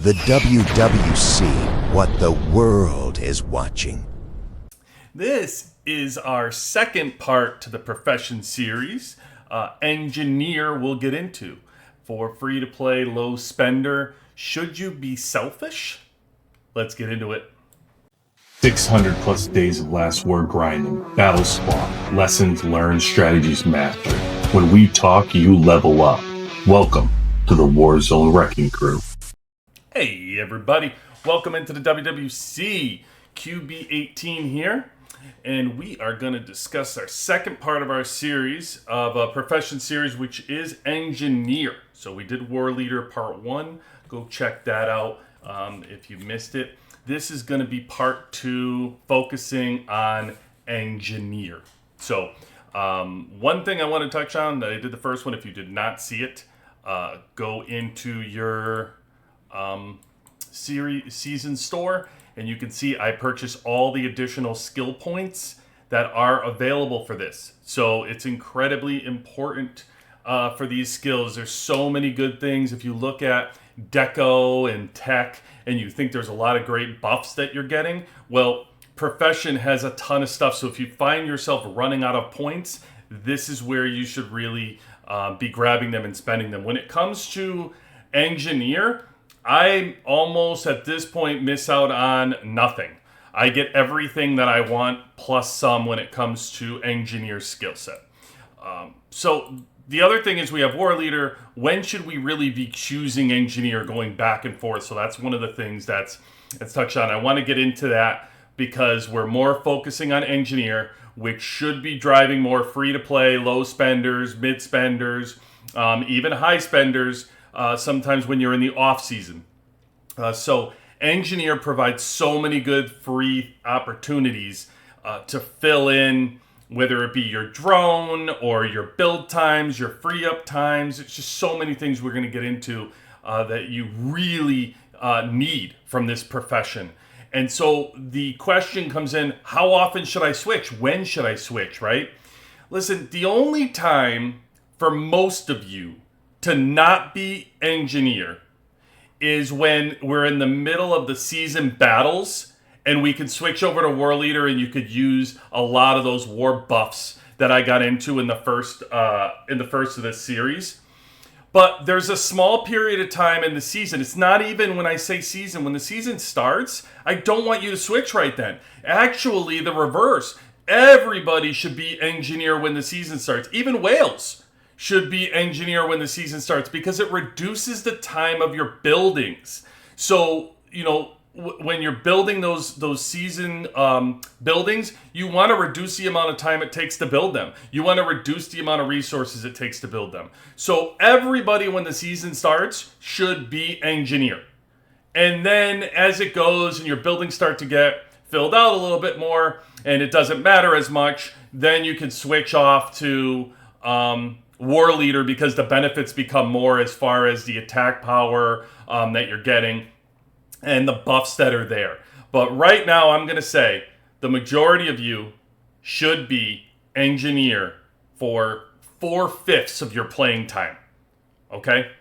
The WWC, what the world is watching. This is our second part to the Profession Series. Engineer we'll get into. For free-to-play, low spender, should you be selfish? Let's get into it. 600 plus days of last war grinding, battle spawn, lessons learned, strategies mastered. When we talk, you level up. Welcome to the Warzone Wrecking Crew. Hey everybody, welcome into the WWC. QB18 here, and we are going to discuss our second part of our series of a Profession Series, which is Engineer. So we did War Leader Part 1. Go check that out if you missed it. This is going to be Part 2, focusing on Engineer. So one thing I want to touch on, I did the first one. If you did not see it, go into your season store, and you can see I purchased all the additional skill points that are available for this. So it's incredibly important for these skills. There's so many good things. If you look at Deco and Tech and you think there's a lot of great buffs that you're getting, well, Profession has a ton of stuff. So if you find yourself running out of points, this is where you should really be grabbing them and spending them. When it comes to Engineer, I almost at this point miss out on nothing. I get everything that I want plus some when it comes to Engineer skill set. So the other thing is we have War Leader. When should we really be choosing Engineer, going back and forth? So that's one of the things that's touched on. I want to get into that because we're more focusing on Engineer, which should be driving more free-to-play, low spenders, mid spenders, even high spenders, sometimes when you're in the off season. So Engineer provides so many good free opportunities to fill in, whether it be your drone or your build times, your free up times. It's just so many things we're going to get into that you really need from this profession. And so the question comes in, how often should I switch? When should I switch, right? Listen, the only time for most of you to not be Engineer is when we're in the middle of the season battles and we can switch over to War Leader and you could use a lot of those war buffs that I got into in the first of this series. But there's a small period of time in the season. It's not even when I say season. When the season starts, I don't want you to switch right then. Actually, the reverse. Everybody should be Engineer when the season starts. Even whales should be Engineer when the season starts because it reduces the time of your buildings. So, when you're building those season buildings, you want to reduce the amount of time it takes to build them. You want to reduce the amount of resources it takes to build them. So everybody, when the season starts, should be Engineer. And then as it goes and your buildings start to get filled out a little bit more and it doesn't matter as much, then you can switch off to War Leader because the benefits become more as far as the attack power that you're getting and the buffs that are there. But right now, I'm going to say the majority of you should be Engineer for 4/5 of your playing time. Okay?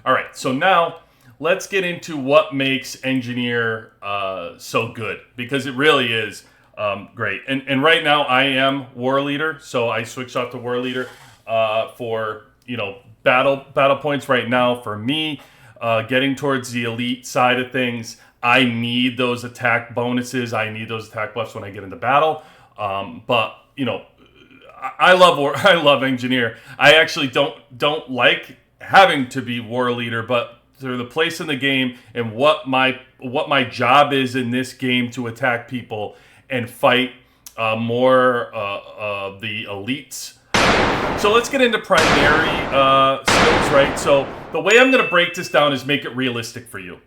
All right, so now let's get into what makes Engineer so good, because it really is great. And right now, I am War Leader, so I switched off to War Leader for battle points right now. For me, getting towards the elite side of things, I need those attack bonuses. I need those attack buffs when I get into battle. But I love Engineer. I actually don't like having to be War Leader, but through the place in the game and what my job is in this game to attack people and fight more of the elites. So let's get into primary skills, right? So the way I'm going to break this down is make it realistic for you.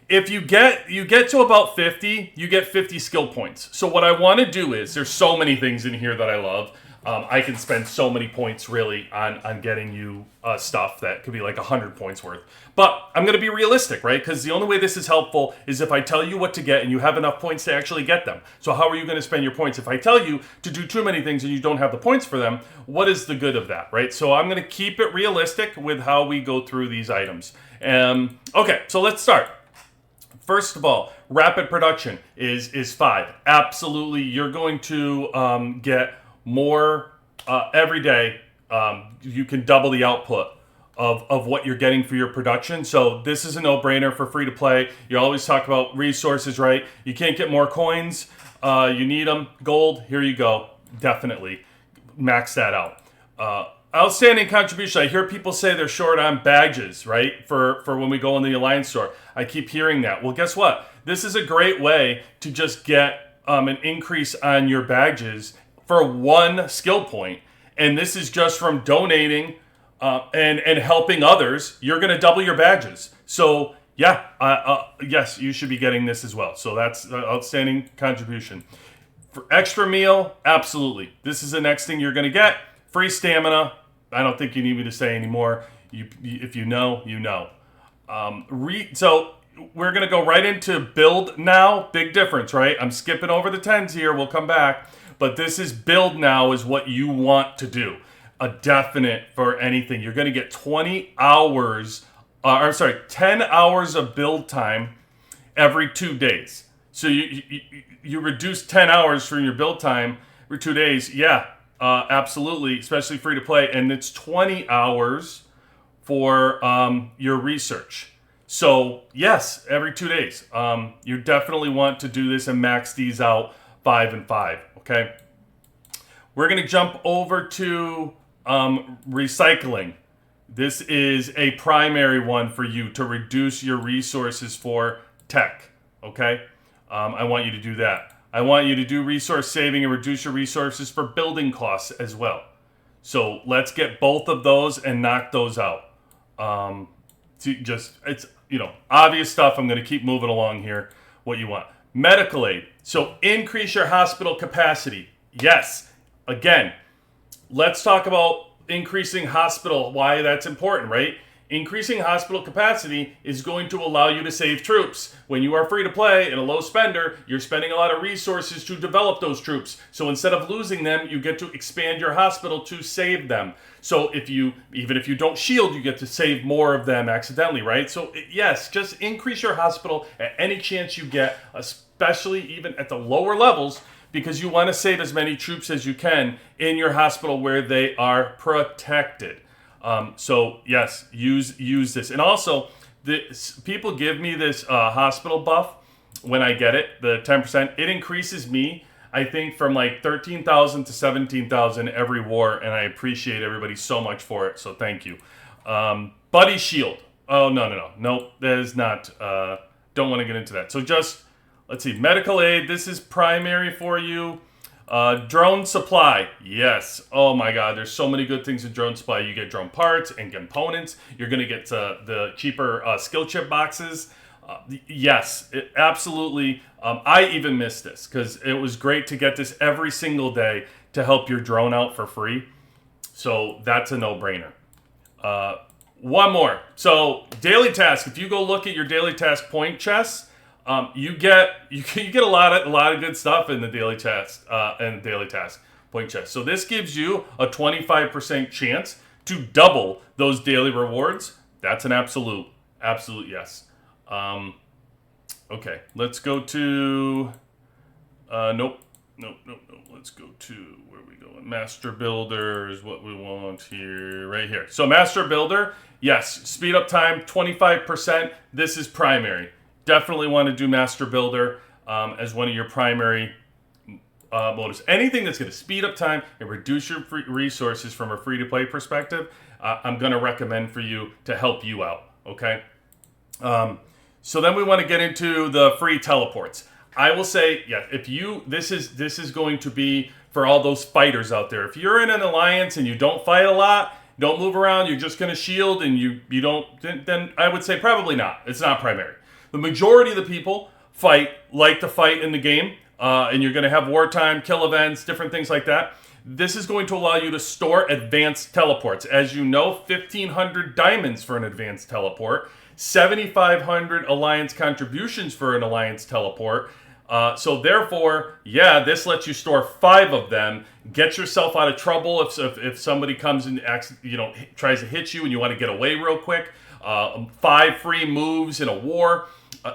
If you get to about 50, you get 50 skill points. So what I want to do is, there's so many things in here that I love. I can spend so many points really on getting you stuff that could be like 100 points worth. But I'm going to be realistic, right? Because the only way this is helpful is if I tell you what to get and you have enough points to actually get them. So how are you going to spend your points? If I tell you to do too many things and you don't have the points for them, what is the good of that, right? So I'm going to keep it realistic with how we go through these items. Okay, so let's start. First of all, rapid production is 5. Absolutely, you're going to get more every day. You can double the output of what you're getting for your production. So this is a no-brainer for free to play. You always talk about resources, right? You can't get more coins. You need them. Gold, here you go. Definitely max that out. Outstanding contribution. I hear people say they're short on badges, right? For when we go in the Alliance store. I keep hearing that. Well, guess what? This is a great way to just get an increase on your badges for 1 skill point. And this is just from donating and helping others. You're going to double your badges. So yeah, yes, you should be getting this as well. So that's an outstanding contribution. For extra meal, absolutely. This is the next thing you're going to get. Free stamina. I don't think you need me to say anymore. If you know, you know. So we're going to go right into build now. Big difference, right? I'm skipping over the 10s here. We'll come back. But this is build now is what you want to do. A definite for anything. You're going to get 10 hours of build time every 2 days. So you reduce 10 hours from your build time for 2 days. Yeah, absolutely, especially free to play. And it's 20 hours for your research. So yes, every 2 days. You definitely want to do this and max these out 5 and 5. Okay. We're going to jump over to recycling. This is a primary one for you to reduce your resources for tech. Okay. I want you to do that. I want you to do resource saving and reduce your resources for building costs as well. So let's get both of those and knock those out. It's obvious stuff. I'm going to keep moving along here. What you want. Medical aid. So increase your hospital capacity. Yes. Again, let's talk about increasing hospital, why that's important, right? Increasing hospital capacity is going to allow you to save troops. When you are free to play and a low spender, you're spending a lot of resources to develop those troops. So instead of losing them, you get to expand your hospital to save them. So even if you don't shield, you get to save more of them accidentally, right? So yes, just increase your hospital at any chance you get, especially even at the lower levels, because you want to save as many troops as you can in your hospital where they are protected. So yes, use this. And also, people give me this hospital buff when I get it, the 10%. It increases me, I think, from like 13,000 to 17,000 every war, and I appreciate everybody so much for it. So thank you. Buddy Shield. Oh no, that is not. Don't want to get into that. So just let's see. Medical aid. This is primary for you. Drone supply, yes. Oh my God, there's so many good things in drone supply. You get drone parts and components. You're gonna get the cheaper skill chip boxes. Yes, absolutely. I even missed this because it was great to get this every single day to help your drone out for free. So that's a no-brainer. One more. So daily task. If you go look at your daily task point chests, you get a lot of good stuff in the daily task point chest. So this gives you a 25% chance to double those daily rewards. That's an absolute yes. Okay, let's go to nope. Let's go to where are we going? Master Builder is what we want here, right here. So Master Builder, yes, speed up time 25%. This is primary. Definitely want to do Master Builder as one of your primary motives. Anything that's going to speed up time and reduce your resources from a free-to-play perspective, I'm going to recommend for you to help you out, okay? So then we want to get into the free teleports. I will say, yeah, this is going to be for all those fighters out there. If you're in an alliance and you don't fight a lot, don't move around, you're just going to shield and you don't, then I would say probably not. It's not primary. The majority of the people like to fight in the game, and you're going to have wartime, kill events, different things like that. This is going to allow you to store advanced teleports. As you know, 1,500 diamonds for an advanced teleport, 7,500 alliance contributions for an alliance teleport. So therefore, yeah, this lets you store 5 of them. Get yourself out of trouble if somebody comes and tries to hit you and you want to get away real quick. 5 free moves in a war.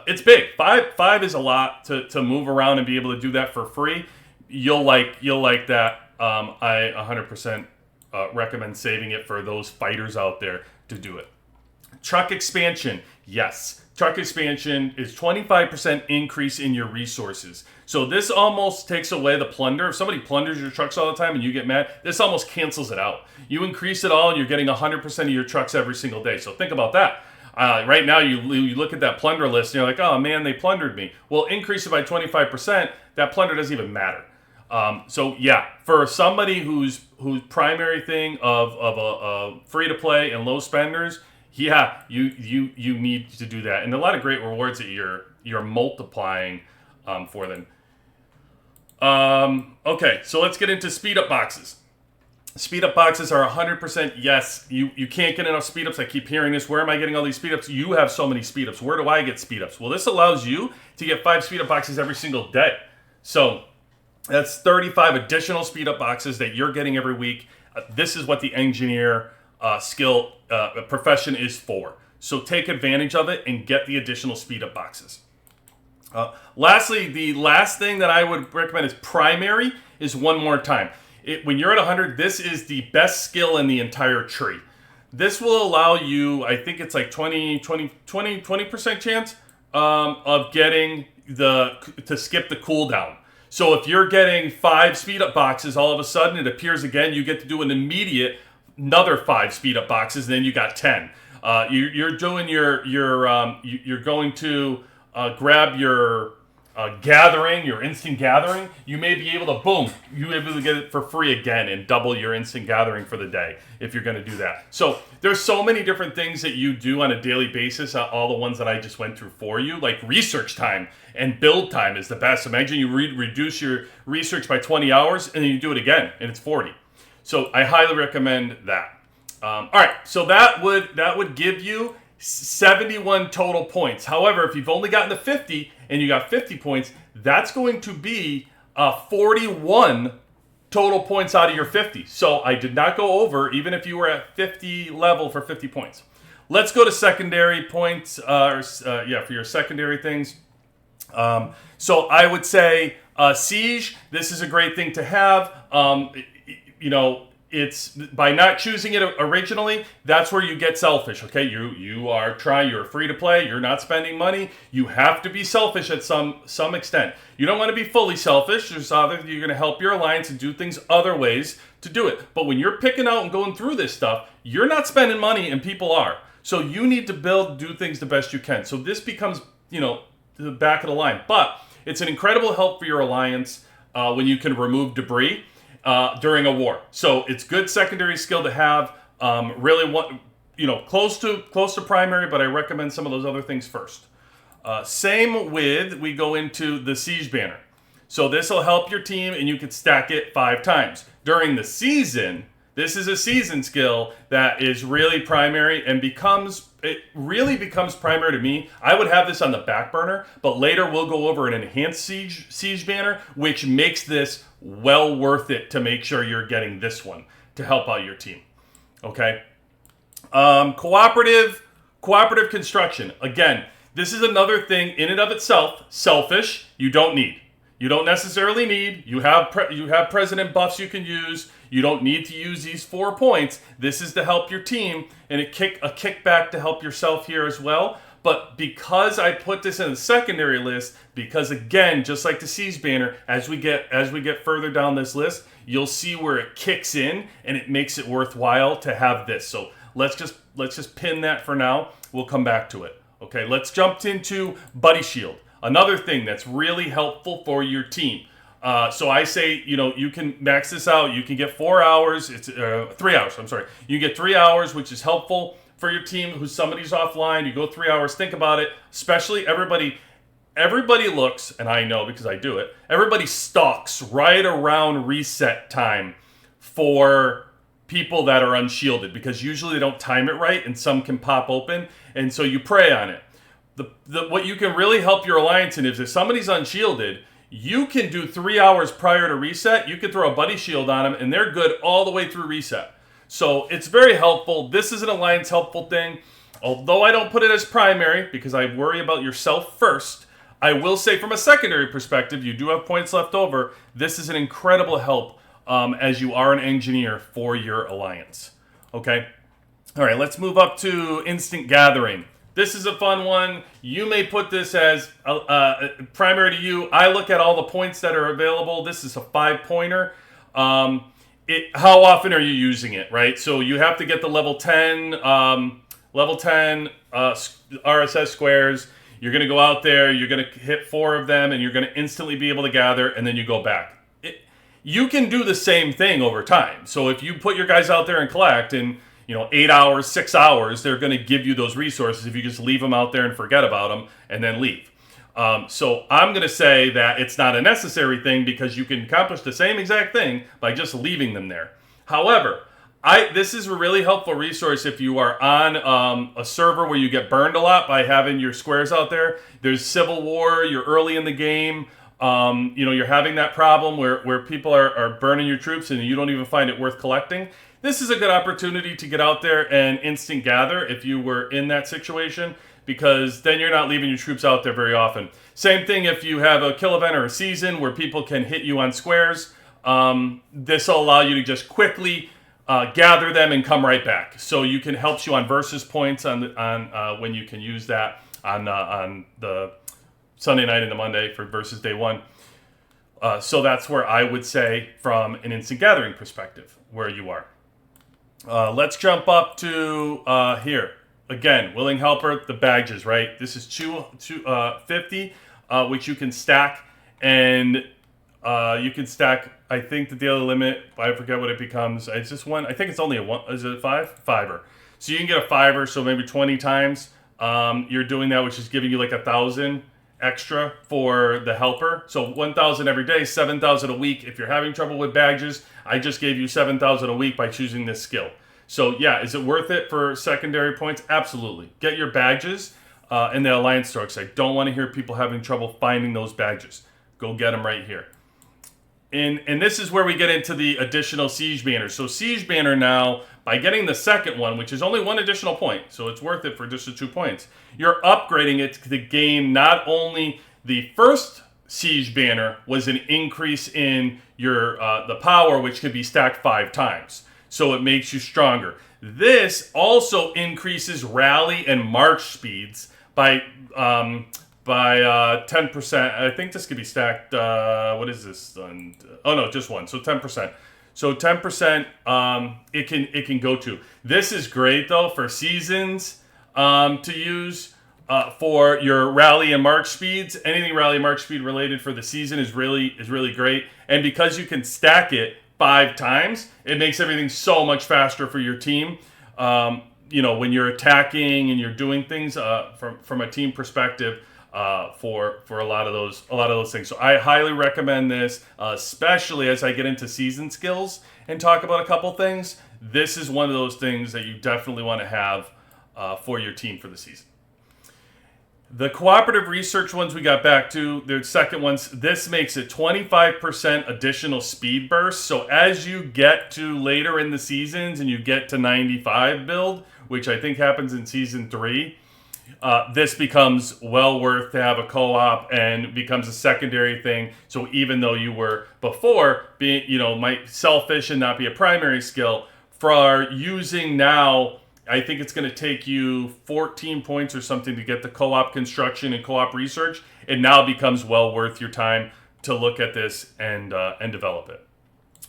It's big. Five is a lot to move around and be able to do that for free. You'll like that. I 100% recommend saving it for those fighters out there to do it. Truck expansion, yes. Truck expansion is 25% increase in your resources. So this almost takes away the plunder. If somebody plunders your trucks all the time and you get mad, this almost cancels it out. You increase it all and you're getting 100% of your trucks every single day. So think about that. Right now, you look at that plunder list and you're like, oh man, they plundered me. Well, increase it by 25%, that plunder doesn't even matter. So yeah, for somebody whose primary thing of a free to play and low spenders, yeah, you need to do that, and a lot of great rewards that you're multiplying for them. Okay, so let's get into Speedup Boxes. Speedup Boxes are 100% yes. You can't get enough Speedups. I keep hearing this. Where am I getting all these Speedups? You have so many Speedups. Where do I get Speedups? Well, this allows you to get 5 Speedup Boxes every single day. So that's 35 additional Speedup Boxes that you're getting every week. This is what the engineer skill profession is for. So take advantage of it and get the additional Speedup Boxes. Lastly, the last thing that I would recommend is primary is one more time. When you're at 100, this is the best skill in the entire tree. This will allow you, I think it's like 20% chance of getting to skip the cooldown. So if you're getting 5 Speedup Boxes, all of a sudden it appears again, you get to do an immediate another 5 Speedup Boxes, and then you got 10. You're doing you're going to grab your gathering, your instant gathering. You may be able to you may be able to get it for free again and double your instant gathering for the day if you're going to do that. So there's so many different things that you do on a daily basis. All the ones that I just went through for you, like research time and build time is the best. Imagine you reduce your research by 20 hours and then you do it again and it's 40. So I highly recommend that. All right, so that would give you 71 total points. However, if you've only gotten to 50 and you got 50 points, that's going to be 41 total points out of your 50. So I did not go over, even if you were at 50 level for 50 points. Let's go to secondary points, for your secondary things. So I would say Siege, this is a great thing to have. It's by not choosing it originally, that's where you get selfish, okay? You're free to play, you're not spending money, you have to be selfish at some extent. You don't want to be fully selfish, you're going to help your alliance and do things other ways to do it. But when you're picking out and going through this stuff, you're not spending money and people are. So you need to do things the best you can. So this becomes, the back of the line. But it's an incredible help for your alliance when you can remove debris during a war. So it's good secondary skill to have. Close to primary, but I recommend some of those other things first. Same with, we go into the Siege Banner. So this will help your team and you can stack it 5 times. During the season, this is a season skill that is really primary and really becomes primary to me. I would have this on the back burner, but later we'll go over an enhanced siege banner, which makes this well worth it to make sure you're getting this one to help out your team. Okay. Cooperative construction. Again, this is another thing in and of itself, selfish, you don't need. You don't necessarily need. You have president buffs you can use. You don't need to use these 4 points. This is to help your team and a kickback to help yourself here as well. But because I put this in the secondary list, because again, just like the Siege Banner, as we get further down this list, you'll see where it kicks in and it makes it worthwhile to have this. So let's just pin that for now. We'll come back to it. Okay, let's jump into Buddy Shield. Another thing that's really helpful for your team. So I say, you can max this out. You can get 4 hours. It's 3 hours. I'm sorry. You get 3 hours, which is helpful for your team somebody's offline. You go 3 hours. Think about it. Especially everybody looks, and I know because I do it, everybody stalks right around reset time for people that are unshielded because usually they don't time it right and some can pop open. And so you prey on it. What you can really help your alliance in is if somebody's unshielded, you can do 3 hours prior to reset. You can throw a buddy shield on them, and they're good all the way through reset. So it's very helpful. This is an alliance helpful thing. although I don't put it as primary because I worry about yourself first, I will say from a secondary perspective, you do have points left over. This is an incredible help as you are an engineer for your alliance. Okay? All right, let's move up to instant gathering. This is a fun one. You may put this as primary to you. I look at all the points that are available. This is a 5-pointer. How often are you using it, right? So you have to get the level 10 RSS squares. You're going to go out there, you're going to hit 4 of them, and you're going to instantly be able to gather, and then you go back. You can do the same thing over time. So if you put your guys out there and collect, and 8 hours, 6 hours, they're going to give you those resources if you just leave them out there and forget about them and then leave. So I'm going to say that it's not a necessary thing because you can accomplish the same exact thing by just leaving them there. However, this is a really helpful resource if you are on a server where you get burned a lot by having your squares out there. There's Civil War, you're early in the game, you're having that problem where people are burning your troops and you don't even find it worth collecting. This is a good opportunity to get out there and instant gather if you were in that situation, because then you're not leaving your troops out there very often. Same thing if you have a kill event or a season where people can hit you on squares. This will allow you to just quickly gather them and come right back. So you can helps you on versus points on when you can use that on the Sunday night and the Monday for versus day 1. So that's where I would say from an instant gathering perspective where you are. Let's jump up to here. Again, willing helper, the badges, right? This is 50, which you can stack, and you can stack. I think the daily limit, I forget what it becomes. It's just one. I think it's only a one. Is it a 5? 5er. So you can get a 5er. So maybe 20 times you're doing that, which is giving you like 1,000 extra for the helper. So 1,000 every day, 7,000 a week. If you're having trouble with badges, I just gave you 7,000 a week by choosing this skill. So yeah, is it worth it for secondary points? Absolutely. Get your badges in the Alliance store, because I don't want to hear people having trouble finding those badges. Go get them right here. And this is where we get into the additional Siege Banner. So Siege Banner now, by getting the second one, which is only 1 additional point, so it's worth it for just the 2 points, you're upgrading it to gain not only the first Siege Banner was an increase in your the power, which can be stacked 5 times. So it makes you stronger. This also increases rally and march speeds by 10%. I think this could be stacked. What is this? Oh no, just 1. So 10%. So 10% it can go to. This is great though for seasons to use for your rally and march speeds. Anything rally and march speed related for the season is really great. And because you can stack it 5 times, it makes everything so much faster for your team. When you're attacking and you're doing things from a team perspective. For a lot of those things. So I highly recommend this, especially as I get into season skills and talk about a couple things. This is one of those things that you definitely want to have for your team for the season. The cooperative research ones we got back to, the second ones, this makes it 25% additional speed burst. So as you get to later in the seasons and you get to 95 build, which I think happens in season 3, this becomes well worth to have a co-op and becomes a secondary thing. So even though you were before being, might selfish and not be a primary skill, for using now, I think it's going to take you 14 points or something to get the co-op construction and co-op research. It now becomes well worth your time to look at this and develop it.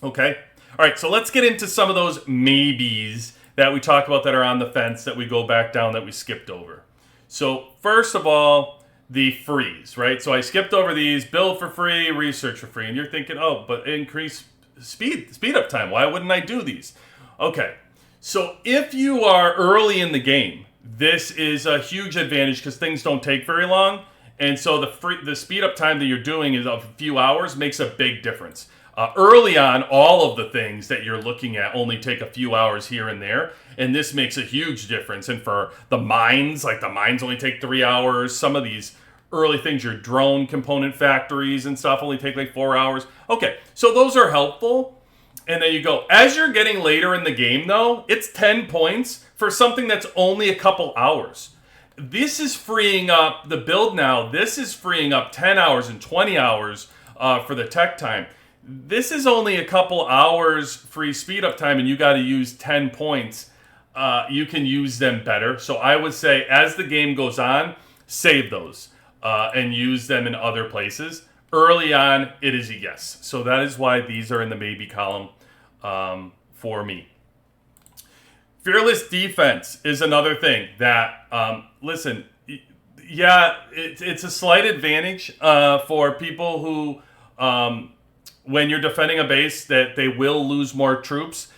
Okay? All right, so let's get into some of those maybes that we talk about that are on the fence that we go back down that we skipped over. So first of all, the freeze, right? So I skipped over these: build for free, research for free. And you're thinking, oh, but increase speed up time. Why wouldn't I do these? Okay, so if you are early in the game, this is a huge advantage because things don't take very long. And so the speed up time that you're doing is of a few hours makes a big difference. Early on, all of the things that you're looking at only take a few hours here and there, and this makes a huge difference. And for the mines, like the mines only take 3 hours. Some of these early things, your drone component factories and stuff only take like 4 hours. Okay, so those are helpful. And then you go. As you're getting later in the game, though, it's 10 points for something that's only a couple hours. This is freeing up the build now. This is freeing up 10 hours and 20 hours for the tech time. This is only a couple hours free speed up time, and you got to use 10 points. You can use them better. So I would say as the game goes on, save those and use them in other places. Early on, it is a yes. So that is why these are in the maybe column for me. Fearless defense is another thing that, listen, yeah, it's a slight advantage for people who, when you're defending a base, that they will lose more troops.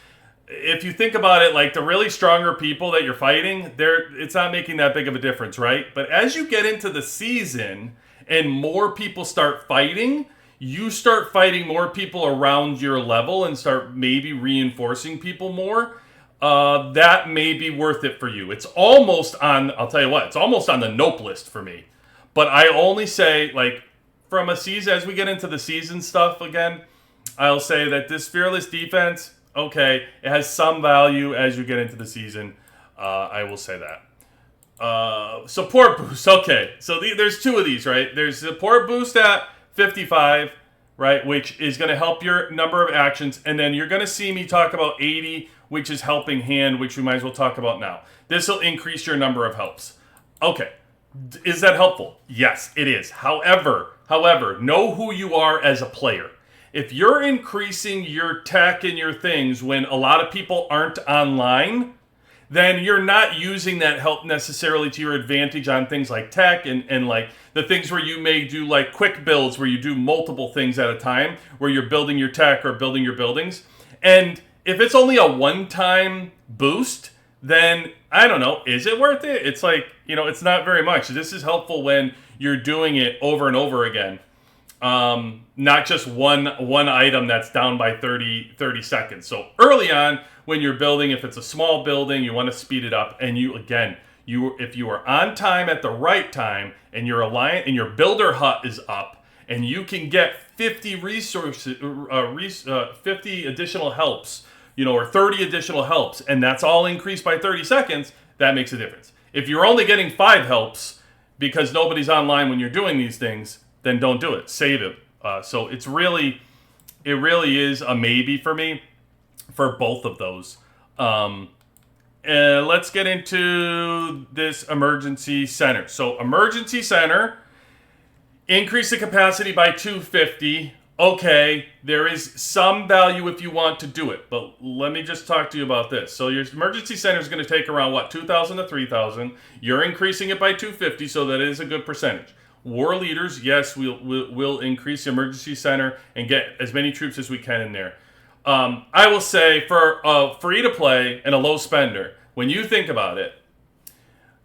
If you think about it, like the really stronger people that you're fighting, it's not making that big of a difference, right? But as you get into the season and more people start fighting, you start fighting more people around your level and start maybe reinforcing people more. That may be worth it for you. It's almost on, I'll tell you what, it's almost on the nope list for me. But I only say, like, from a season, as we get into the season stuff again, I'll say that this fearless defense, okay, it has some value as you get into the season. I will say that. Support boost, okay. So there's two of these, right? There's support boost at 55, right, which is going to help your number of actions. And then you're going to see me talk about 80, which is helping hand, which we might as well talk about now. This will increase your number of helps. Okay. Is that helpful? Yes, it is. However, know who you are as a player. If you're increasing your tech and your things when a lot of people aren't online, then you're not using that help necessarily to your advantage on things like tech and like the things where you may do like quick builds where you do multiple things at a time, where you're building your tech or building your buildings. And if it's only a one-time boost, then I don't know, is it worth it? It's like, it's not very much. This is helpful when you're doing it over and over again. Not just one item that's down by 30 seconds. So early on, when you're building, if it's a small building, you want to speed it up. And if you are on time at the right time, and your builder hut is up, and you can get 50 resources, 50 additional helps, or 30 additional helps, and that's all increased by 30 seconds, that makes a difference. If you're only getting 5 helps because nobody's online when you're doing these things, then don't do it. Save it. So it really is a maybe for me for both of those. Let's get into this emergency center. So emergency center, increase the capacity by 250. Okay, there is some value if you want to do it, but let me just talk to you about this. So your emergency center is going to take around, 2,000 to 3,000. You're increasing it by 250, so that is a good percentage. War leaders, yes, we'll increase the emergency center and get as many troops as we can in there. I will say for a free-to-play and a low spender, when you think about it,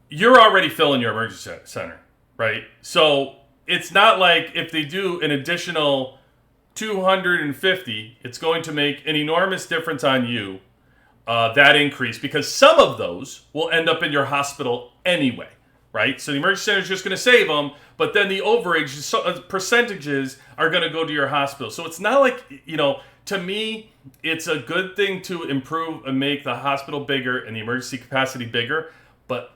you're already filling your emergency center, right? So it's not like if they do an additional 250, it's going to make an enormous difference on you, that increase, because some of those will end up in your hospital anyway, right? So the emergency center is just going to save them, but then the overage percentages are going to go to your hospital. So it's not like, to me, it's a good thing to improve and make the hospital bigger and the emergency capacity bigger, but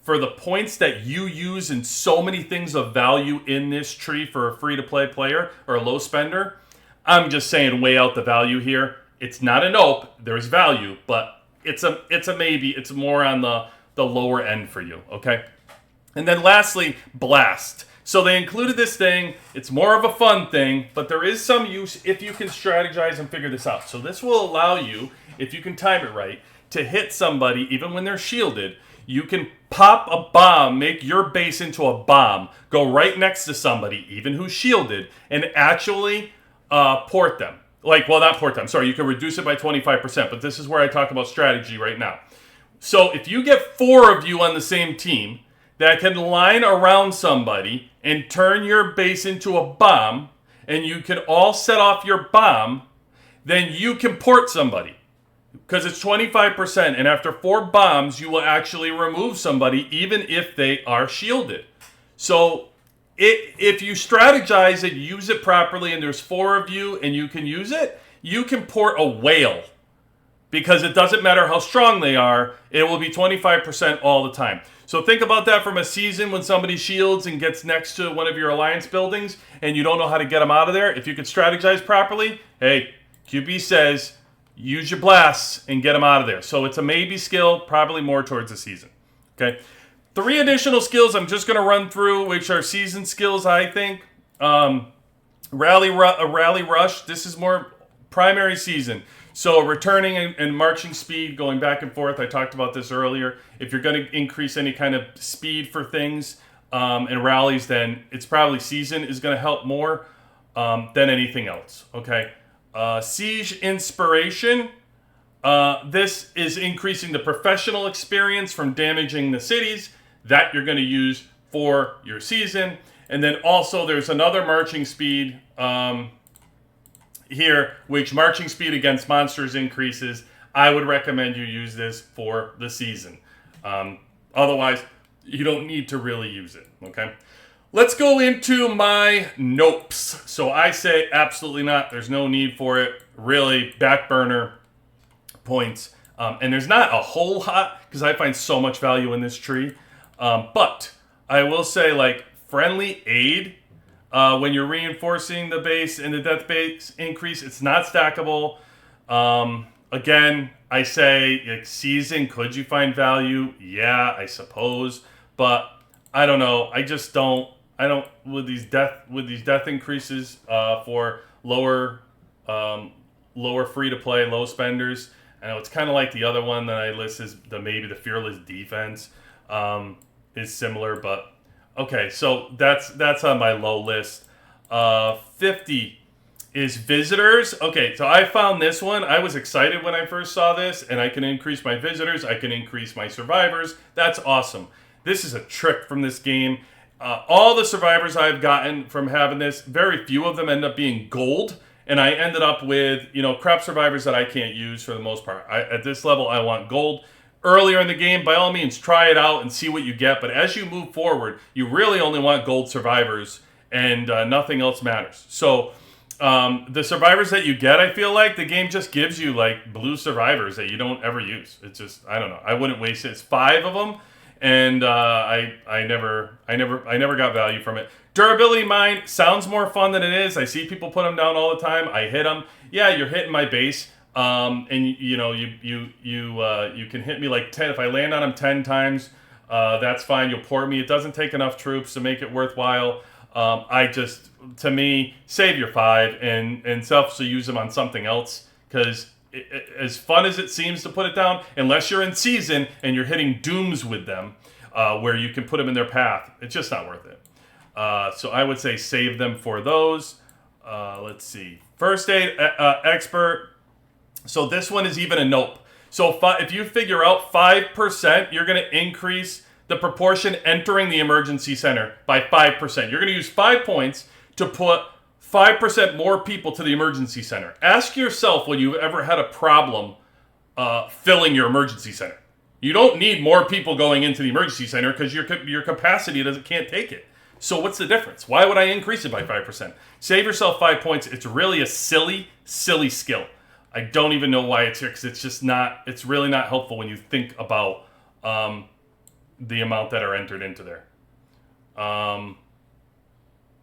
for the points that you use in so many things of value in this tree for a free-to-play player or a low spender, I'm just saying weigh out the value here. It's not a nope. There's value, but it's a maybe. It's more on the lower end for you, okay? And then lastly, blast. So they included this thing. It's more of a fun thing, but there is some use if you can strategize and figure this out. So this will allow you, if you can time it right, to hit somebody even when they're shielded. You can pop a bomb, make your base into a bomb, go right next to somebody, even who's shielded, and actually port them. Not port them. Sorry, you can reduce it by 25%, but this is where I talk about strategy right now. So if you get 4 of you on the same team that can line around somebody and turn your base into a bomb, and you can all set off your bomb, then you can port somebody. Because it's 25%, and after 4 bombs, you will actually remove somebody, even if they are shielded. So if you strategize and use it properly, and there's 4 of you, and you can use it, you can port a whale because it doesn't matter how strong they are, it will be 25% all the time. So think about that from a season when somebody shields and gets next to one of your alliance buildings and you don't know how to get them out of there. If you could strategize properly, hey, QB says use your blasts and get them out of there. So it's a maybe skill, probably more towards the season. Okay. 3 additional skills I'm just going to run through, which are season skills, I think. Rally rush. This is more primary season. So returning and marching speed, going back and forth. I talked about this earlier. If you're going to increase any kind of speed for things and rallies, then it's probably season is going to help more than anything else. Okay. Siege inspiration. This is increasing the professional experience from damaging the cities that you're going to use for your season. And then also there's another marching speed here, which marching speed against monsters increases. I would recommend you use this for the season. Otherwise, you don't need to really use it, okay? Let's go into my nopes. So I say absolutely not. There's no need for it. Really, back burner points. And there's not a whole lot because I find so much value in this tree. But I will say, like, friendly aid when you're reinforcing the base and the death base increase, it's not stackable. Again, I say, like, season, could you find value? Yeah, I suppose. But I don't know. I just don't. I don't with these death increases for lower free to play, low spenders. I know it's kind of like the other one that I list as maybe the fearless defense is similar, but okay. So that's on my low list. 50 is visitors. Okay, so I found this one. I was excited when I first saw this, and I can increase my visitors. I can increase my survivors. That's awesome. This is a trick from this game. All the survivors I've gotten from having this, very few of them end up being gold. And I ended up with, crap survivors that I can't use for the most part. At this level, I want gold. Earlier in the game, by all means, try it out and see what you get. But as you move forward, you really only want gold survivors, and nothing else matters. So the survivors that you get, I feel like the game just gives you like blue survivors that you don't ever use. It's just, I don't know. I wouldn't waste it. It's 5 of them. And I never got value from it. Durability mine sounds more fun than it is. I see people put them down all the time. I hit them. Yeah, you're hitting my base, and you can hit me like 10. If I land on them 10 times, that's fine. You'll port me. It doesn't take enough troops to make it worthwhile. To me, save your 5 and selfishly use them on something else because. As fun as it seems to put it down, unless you're in season and you're hitting dooms with them, where you can put them in their path, it's just not worth it. So I would say save them for those. Let's see. First aid expert. So this one is even a nope. So if you figure out 5%, you're going to increase the proportion entering the emergency center by 5%. You're going to use 5 points to put 5% more people to the emergency center. Ask yourself when you've ever had a problem filling your emergency center. You don't need more people going into the emergency center because your capacity can't take it. So what's the difference? Why would I increase it by 5%? Save yourself 5 points. It's really a silly skill. I don't even know why it's here because it's really not helpful when you think about the amount that are entered into there.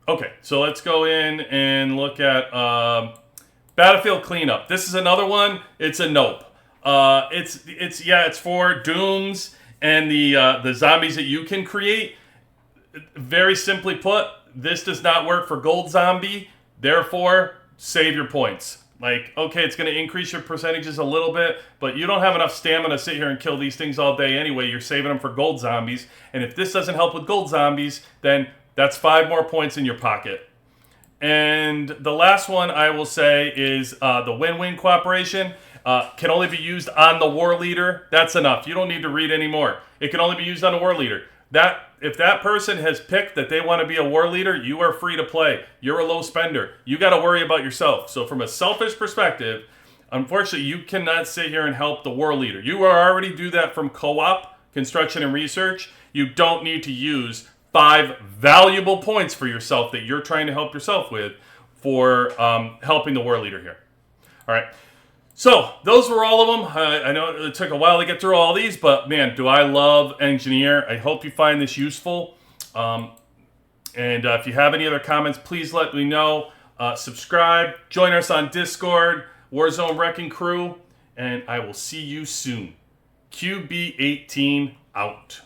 Okay, so let's go in and look at battlefield cleanup. This is another one. It's a nope. It's for dooms and the zombies that you can create. Very simply put, this does not work for gold zombie. Therefore, save your points. Like, okay, it's going to increase your percentages a little bit, but you don't have enough stamina to sit here and kill these things all day anyway. You're saving them for gold zombies. And if this doesn't help with gold zombies, then that's 5 more points in your pocket. And the last one I will say is the win-win cooperation. Can only be used on the war leader. That's enough. You don't need to read anymore. It can only be used on a war leader. If that person has picked that they want to be a war leader, you are free to play. You're a low spender. You got to worry about yourself. So from a selfish perspective, unfortunately, you cannot sit here and help the war leader. You already do that from co-op, construction, and research. You don't need to use 5 valuable points for yourself that you're trying to help yourself with for helping the war leader here. All right. So those were all of them. I know it took a while to get through all these, but man, do I love Engineer. I hope you find this useful. And if you have any other comments, please let me know. Subscribe. Join us on Discord, Warzone Wrecking Crew, and I will see you soon. QB18 out.